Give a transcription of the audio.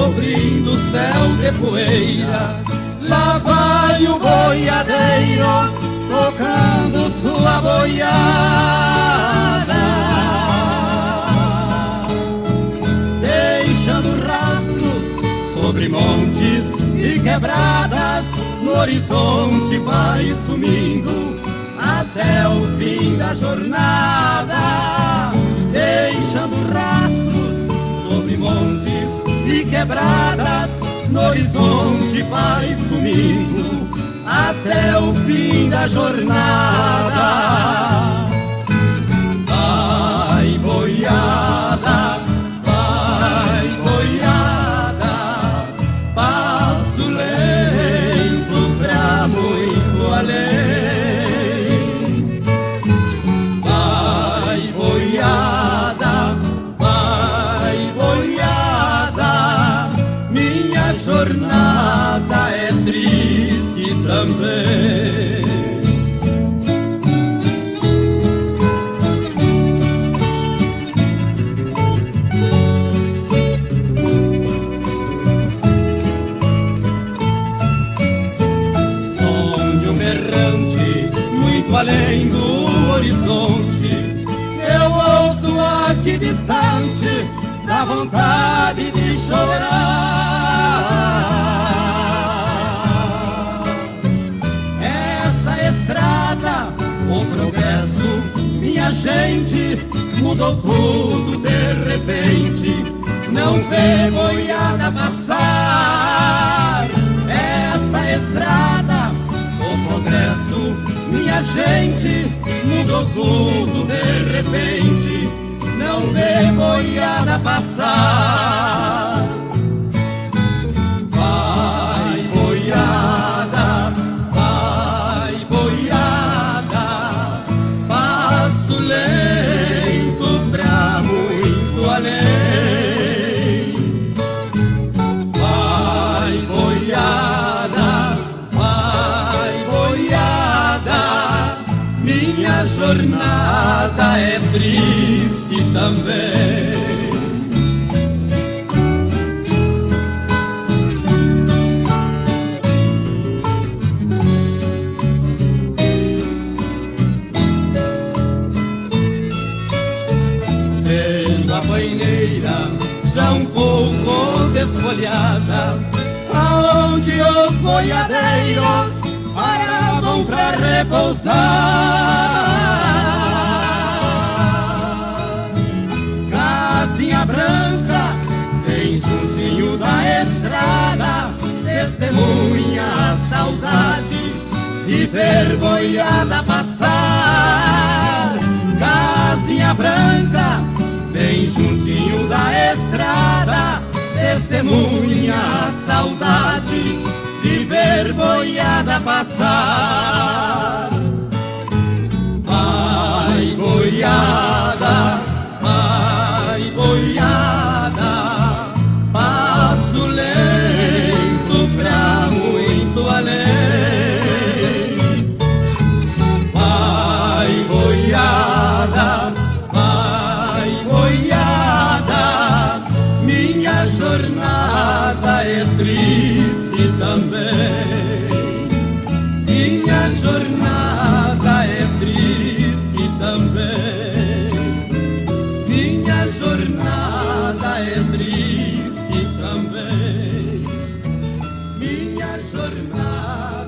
cobrindo o céu de poeira. Lá vai o boiadeiro tocando sua boiada, deixando rastros sobre montes e quebradas. No horizonte vai sumindo até o fim da jornada, deixando rastros sobre montes e quebradas. No horizonte vai sumindo até o fim da jornada. Vai boiada, vai boiada, passo lento pra muito além. Vai boiada, vai boiada, minha jornada é triste também. Sonho berrante muito além do horizonte, eu ouço aqui distante, dá vontade de chorar. Essa estrada, o progresso, minha gente, mudou tudo de repente. Não vê boiada passar. Essa estrada, o progresso, minha gente, mudou tudo de repente. Não vê boiada passar. Vai boiada, vai boiada, passo lento pra muito além. Vai boiada, vai boiada, minha jornada é triste também. Vejo a paineira já um pouco desfolhada, aonde os boiadeiros paravam pra repousar. Casinha branca bem juntinho da estrada, testemunha a saudade de ver boiada passar. Casinha branca bem juntinho da estrada, testemunha a saudade de ver boiada passar. Vai boiada, vai boiada, passo lento pra muito além. Vai boiada, vai boiada, minha jornada é triste também. Minha jornada é triste também. Minha jornada é triste também. Minha jornada